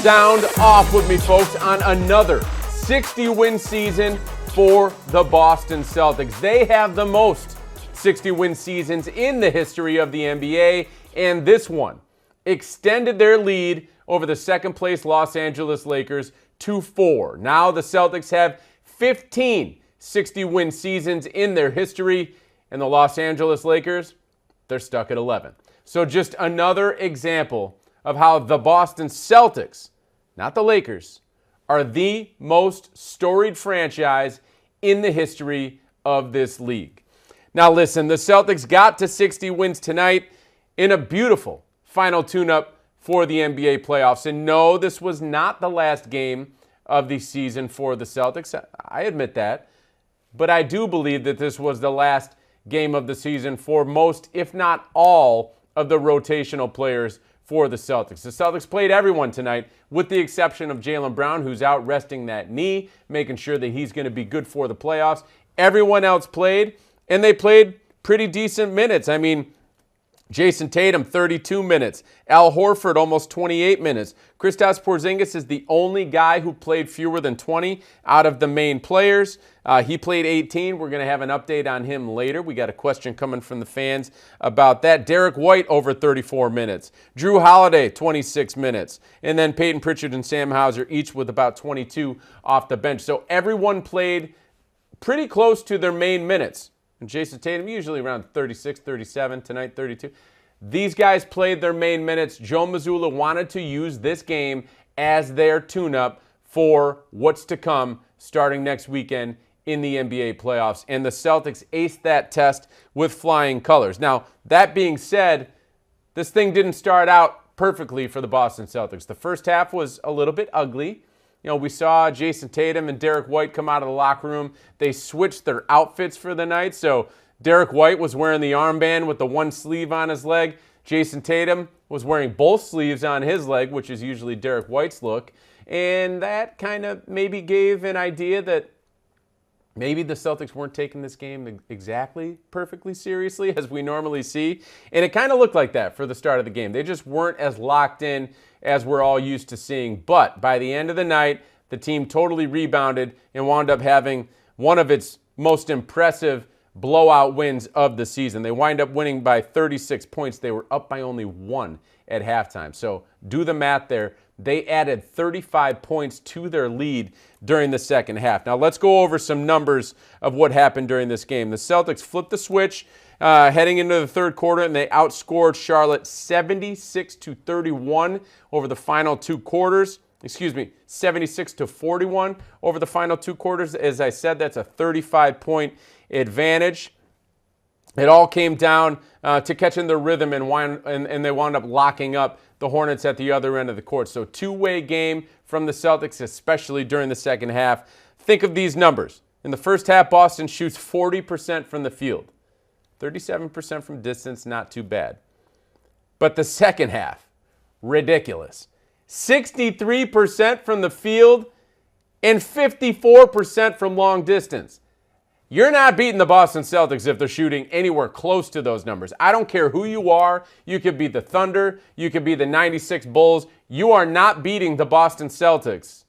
Sound off with me, folks, on another 60-win season for the Boston Celtics. They have the most 60-win seasons in the history of the NBA, and this one extended their lead over the second-place Los Angeles Lakers to 4. Now the Celtics have 15 60-win seasons in their history, and the Los Angeles Lakers, they're stuck at 11. So just another example of how the Boston Celtics, not the Lakers, are the most storied franchise in the history of this league. Now listen, the Celtics got to 60 wins tonight in a beautiful final tune-up for the NBA playoffs. And no, this was not the last game of the season for the Celtics. I admit that. But I do believe that this was the last game of the season for most, if not all, of the rotational players for the Celtics. The Celtics played everyone tonight, with the exception of Jaylen Brown, who's out resting that knee, making sure that he's going to be good for the playoffs. Everyone else played, and they played pretty decent minutes. I mean, Jason Tatum, 32 minutes. Al Horford, almost 28 minutes. Kristaps Porzingis is the only guy who played fewer than 20 out of the main players. He played 18. We're going to have an update on him later. We got a question coming from the fans about that. Derrick White, over 34 minutes. Drew Holiday, 26 minutes. And then Payton Pritchard and Sam Hauser, each with about 22 off the bench. So everyone played pretty close to their main minutes. And Jason Tatum, usually around 36, 37, tonight 32. These guys played their main minutes. Joe Mazzulla wanted to use this game as their tune-up for what's to come starting next weekend in the NBA playoffs. And the Celtics aced that test with flying colors. Now, that being said, this thing didn't start out perfectly for the Boston Celtics. The first half was a little bit ugly. You know, we saw Jason Tatum and Derrick White come out of the locker room. They switched their outfits for the night. So Derrick White was wearing the armband with the one sleeve on his leg. Jason Tatum was wearing both sleeves on his leg, which is usually Derrick White's look. And that kind of maybe gave an idea that maybe the Celtics weren't taking this game exactly perfectly seriously as we normally see. And it kind of looked like that for the start of the game. They just weren't as locked in as we're all used to seeing. But by the end of the night, the team totally rebounded and wound up having one of its most impressive blowout wins of the season. They wind up winning by 36 points. They were up by only 1 at halftime. So do the math there. They added 35 points to their lead during the second half. Now let's go over some numbers of what happened during this game. The Celtics flipped the switch heading into the third quarter, and they outscored Charlotte 76-31 over the final two quarters. 76-41 over the final two quarters. As I said, that's a 35-point advantage. It all came down to catching the rhythm, and they wound up locking up the Hornets at the other end of the court. So two-way game from the Celtics, especially during the second half. Think of these numbers. In the first half, Boston shoots 40% from the field. 37% from distance, not too bad. But the second half, ridiculous. 63% from the field and 54% from long distance. You're not beating the Boston Celtics if they're shooting anywhere close to those numbers. I don't care who you are. You could be the Thunder. You could be the 96 Bulls. You are not beating the Boston Celtics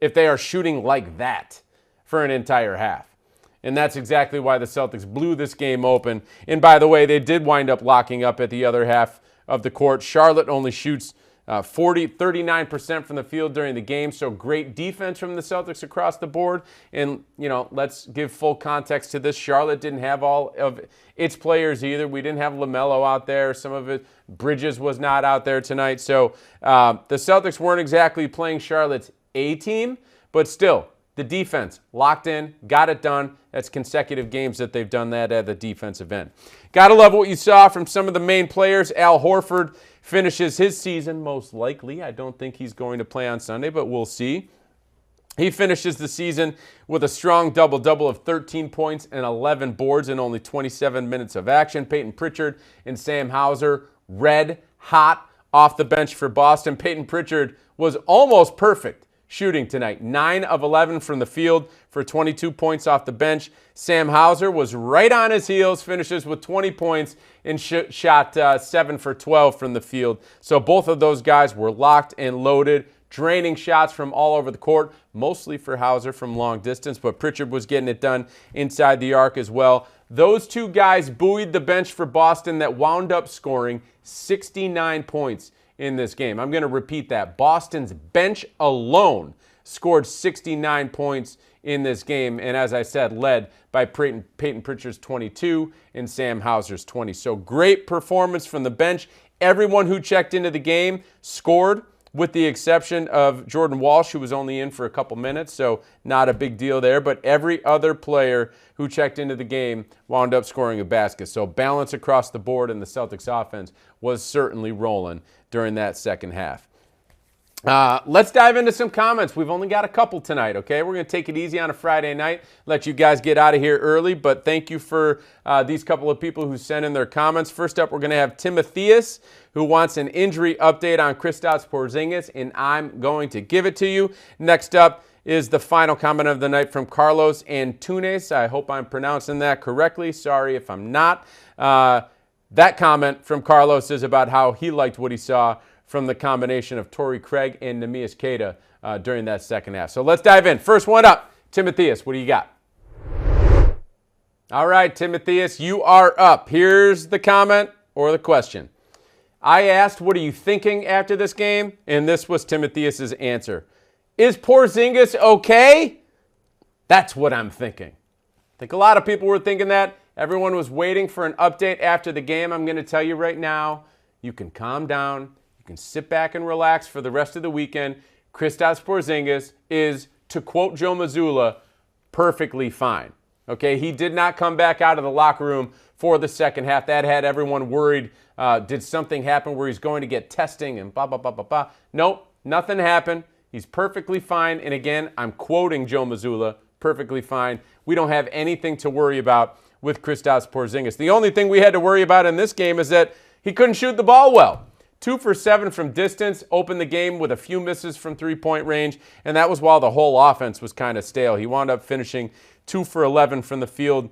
if they are shooting like that for an entire half. And that's exactly why the Celtics blew this game open. And by the way, they did wind up locking up at the other half of the court. Charlotte only shoots 39% from the field during the game. So great defense from the Celtics across the board. And, you know, let's give full context to this. Charlotte didn't have all of its players either. We didn't have LaMelo out there. Some of it, Bridges was not out there tonight. So the Celtics weren't exactly playing Charlotte's A team, but still, the defense locked in, got it done. That's consecutive games that they've done that at the defensive end. Got to love what you saw from some of the main players. Al Horford finishes his season, most likely. I don't think he's going to play on Sunday, but we'll see. He finishes the season with a strong double-double of 13 points and 11 boards in only 27 minutes of action. Payton Pritchard and Sam Hauser, red hot off the bench for Boston. Payton Pritchard was almost perfect shooting tonight. 9 of 11 from the field for 22 points off the bench. Sam Hauser was right on his heels, finishes with 20 points and shot 7 for 12 from the field. So both of those guys were locked and loaded draining shots from all over the court, mostly for Hauser from long distance, but Pritchard was getting it done inside the arc as well. Those two guys buoyed the bench for Boston that wound up scoring 69 points in this game. I'm going to repeat that. Boston's bench alone scored 69 points in this game, and as I said, led by Payton Pritchard's 22 and Sam Hauser's 20. So great performance from the bench. Everyone who checked into the game scored, with the exception of Jordan Walsh, who was only in for a couple minutes, so not a big deal there. But every other player who checked into the game wound up scoring a basket. So balance across the board, and the Celtics offense was certainly rolling during that second half. Let's dive into some comments. We've only got a couple tonight, okay? We're going to take it easy on a Friday night, let you guys get out of here early, but thank you for these couple of people who sent in their comments. First up, we're going to have Timotheus, who wants an injury update on Kristaps Porzingis, and I'm going to give it to you. Next up is the final comment of the night from Carlos Antunes. I hope I'm pronouncing that correctly. Sorry if I'm not. That comment from Carlos is about how he liked what he saw from the combination of Torrey Craig and Neemias Queta during that second half. So let's dive in. First one up, Timotheus, what do you got? All right, Timotheus, you are up. Here's the comment or the question. I asked, what are you thinking after this game? And this was Timotheus' answer. Is Porzingis okay? That's what I'm thinking. I think a lot of people were thinking that. Everyone was waiting for an update after the game. I'm going to tell you right now, you can calm down. You can sit back and relax for the rest of the weekend. Kristaps Porzingis is, to quote Joe Mazzulla, perfectly fine. Okay, he did not come back out of the locker room for the second half. That had everyone worried. Did something happen where he's going to get testing and blah, blah, blah, blah, blah. Nope, nothing happened. He's perfectly fine. And again, I'm quoting Joe Mazzulla, perfectly fine. We don't have anything to worry about with Kristaps Porzingis. The only thing we had to worry about in this game is that he couldn't shoot the ball well. 2 for 7 from distance, opened the game with a few misses from three-point range, and that was while the whole offense was kind of stale. He wound up finishing 2 for 11 from the field.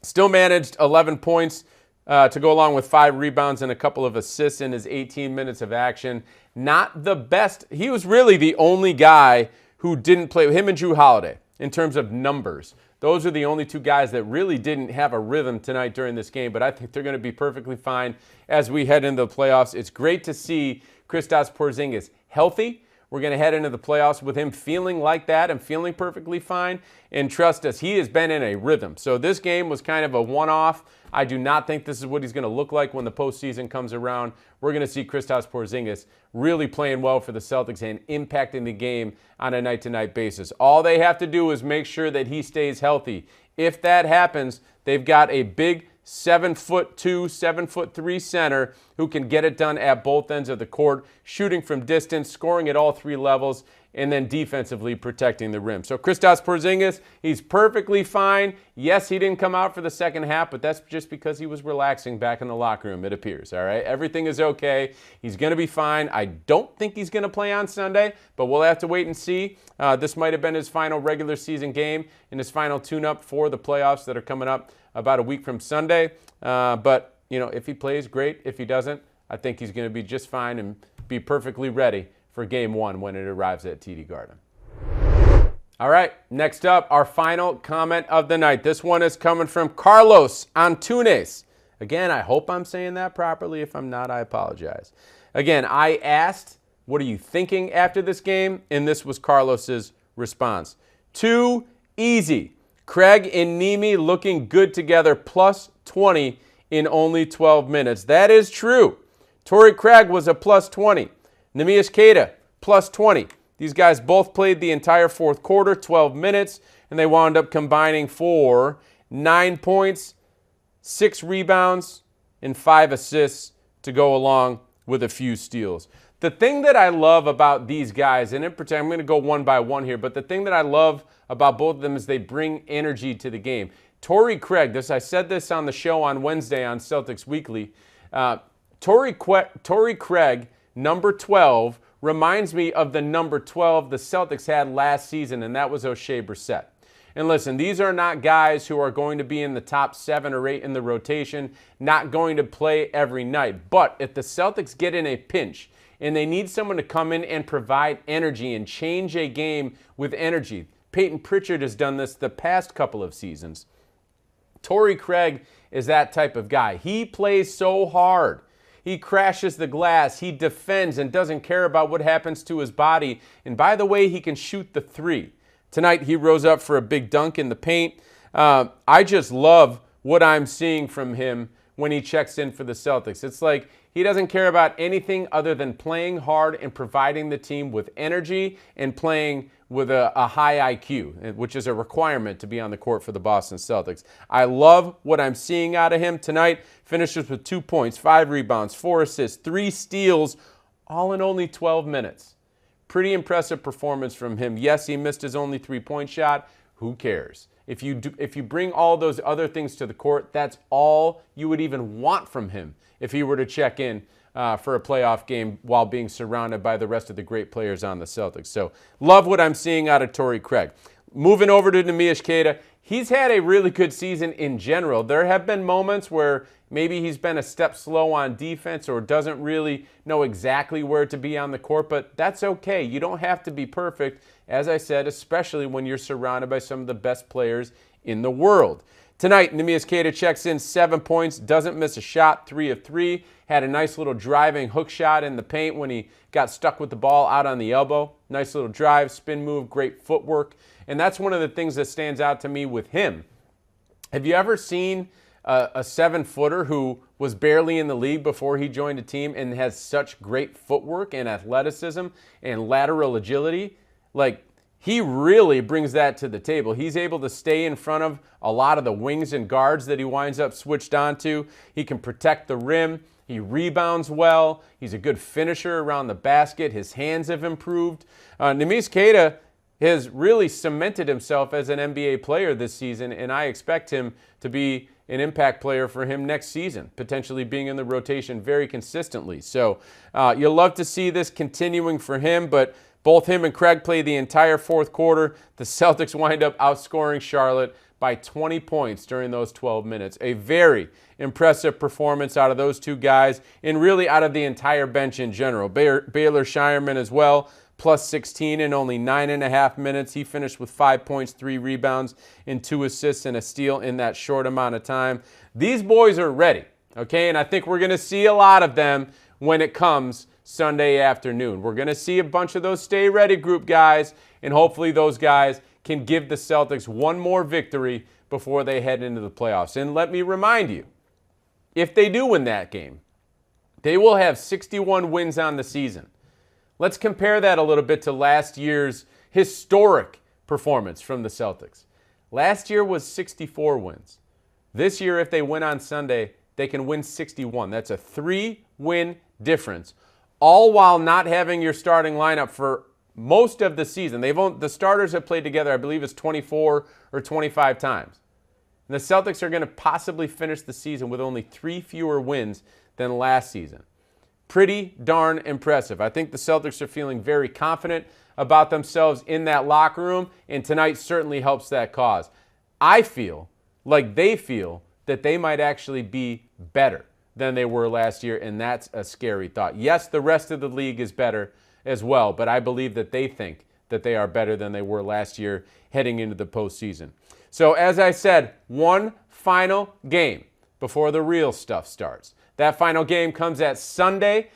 Still managed 11 points to go along with 5 rebounds and a couple of assists in his 18 minutes of action. Not the best. He was really the only guy who didn't play, him and Jrue Holiday, in terms of numbers. Those are the only two guys that really didn't have a rhythm tonight during this game, but I think they're going to be perfectly fine as we head into the playoffs. It's great to see Kristaps Porzingis healthy. We're going to head into the playoffs with him feeling like that and feeling perfectly fine. And trust us, he has been in a rhythm. So this game was kind of a one-off. I do not think this is what he's going to look like when the postseason comes around. We're going to see Kristaps Porzingis really playing well for the Celtics and impacting the game on a night-to-night basis. All they have to do is make sure that he stays healthy. If that happens, they've got a big 7'2", 7'3" center who can get it done at both ends of the court, shooting from distance, scoring at all 3 levels, and then defensively protecting the rim. So Kristaps Porzingis, he's perfectly fine. Yes, he didn't come out for the second half, but that's just because he was relaxing back in the locker room, it appears, all right? Everything is okay. He's going to be fine. I don't think he's going to play on Sunday, but we'll have to wait and see. This might have been his final regular season game and his final tune-up for the playoffs that are coming up about a week from Sunday. But, you know, if he plays, great. If he doesn't, I think he's going to be just fine and be perfectly ready for Game 1 when it arrives at TD Garden. All right, next up, our final comment of the night. This one is coming from Carlos Antunes. Again, I hope I'm saying that properly. If I'm not, I apologize. Again, I asked, what are you thinking after this game? And this was Carlos's response. Too easy. Craig and Nemi looking good together, plus 20 in only 12 minutes. That is true. Torrey Craig was a plus 20. Neemias Queta, plus 20. These guys both played the entire fourth quarter, 12 minutes, and they wound up combining for 9 points, 6 rebounds, and 5 assists to go along with a few steals. The thing that I love about these guys, and in particular, I'm going to go one by one here, but the thing that I love about both of them is they bring energy to the game. Torrey Craig, I said this on the show on Wednesday on Celtics Weekly. Torrey Craig, number 12, reminds me of the number 12 the Celtics had last season, and that was O'Shea Brissett. And listen, these are not guys who are going to be in the top 7 or 8 in the rotation, not going to play every night. But if the Celtics get in a pinch and they need someone to come in and provide energy and change a game with energy. Payton Pritchard has done this the past couple of seasons. Torrey Craig is that type of guy. He plays so hard. He crashes the glass. He defends and doesn't care about what happens to his body. And by the way, he can shoot the three. Tonight, he rose up for a big dunk in the paint. I just love what I'm seeing from him when he checks in for the Celtics. It's like he doesn't care about anything other than playing hard and providing the team with energy and playing with a high IQ, which is a requirement to be on the court for the Boston Celtics. I love what I'm seeing out of him tonight. Finishes with 2 points, 5 rebounds, 4 assists, 3 steals, all in only 12 minutes. Pretty impressive performance from him. Yes, he missed his only 3-point shot. Who cares? If you bring all those other things to the court, that's all you would even want from him if he were to check in for a playoff game while being surrounded by the rest of the great players on the Celtics. So love what I'm seeing out of Torrey Craig. Moving over to Neemias Queta, he's had a really good season in general. There have been moments where maybe he's been a step slow on defense or doesn't really know exactly where to be on the court, but that's okay. You don't have to be perfect, as I said, especially when you're surrounded by some of the best players in the world. Tonight, Neemias Queta checks in 7 points, doesn't miss a shot, 3 of 3. Had a nice little driving hook shot in the paint when he got stuck with the ball out on the elbow. Nice little drive, spin move, great footwork. And that's one of the things that stands out to me with him. Have you ever seen a 7-footer who was barely in the league before he joined a team and has such great footwork and athleticism and lateral agility? Like, he really brings that to the table. He's able to stay in front of a lot of the wings and guards that he winds up switched onto. He can protect the rim. He rebounds well. He's a good finisher around the basket. His hands have improved. Neemias Queta has really cemented himself as an NBA player this season, and I expect him to be an impact player for him next season, potentially being in the rotation very consistently. So you'll love to see this continuing for him, but both him and Craig play the entire fourth quarter. The Celtics wind up outscoring Charlotte by 20 points during those 12 minutes. A very impressive performance out of those two guys and really out of the entire bench in general. Baylor Shireman as well, plus 16 in only 9.5 minutes. He finished with 5 points, 3 rebounds, and 2 assists and a steal in that short amount of time. These boys are ready, okay? And I think we're going to see a lot of them when it comes Sunday afternoon. We're going to see a bunch of those stay ready group guys, and hopefully those guys can give the Celtics one more victory before they head into the playoffs. And let me remind you, if they do win that game, they will have 61 wins on the season. Let's compare that a little bit to last year's historic performance from the Celtics. Last year was 64 wins. This year, if they win on Sunday, they can win 61. That's a 3-win difference, all while not having your starting lineup for most of the season. The starters have played together, I believe it's 24 or 25 times. And the Celtics are going to possibly finish the season with only 3 fewer wins than last season. Pretty darn impressive. I think the Celtics are feeling very confident about themselves in that locker room, and tonight certainly helps that cause. I feel like they feel that they might actually be better than they were last year, and that's a scary thought. Yes, the rest of the league is better as well, but I believe that they think that they are better than they were last year heading into the postseason. So as I said, one final game before the real stuff starts. That final game comes on Sunday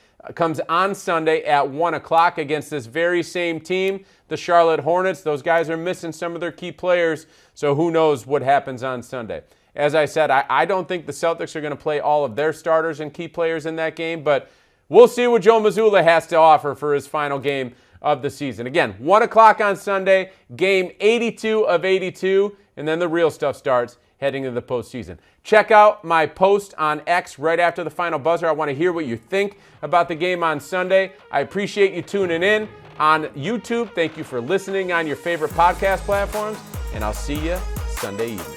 at 1 o'clock against this very same team, the Charlotte Hornets. Those guys are missing some of their key players, so who knows what happens on Sunday. As I said, I don't think the Celtics are going to play all of their starters and key players in that game, but we'll see what Joe Mazzulla has to offer for his final game of the season. Again, 1 o'clock on Sunday, game 82 of 82, and then the real stuff starts heading into the postseason. Check out my post on X right after the final buzzer. I want to hear what you think about the game on Sunday. I appreciate you tuning in on YouTube. Thank you for listening on your favorite podcast platforms, and I'll see you Sunday evening.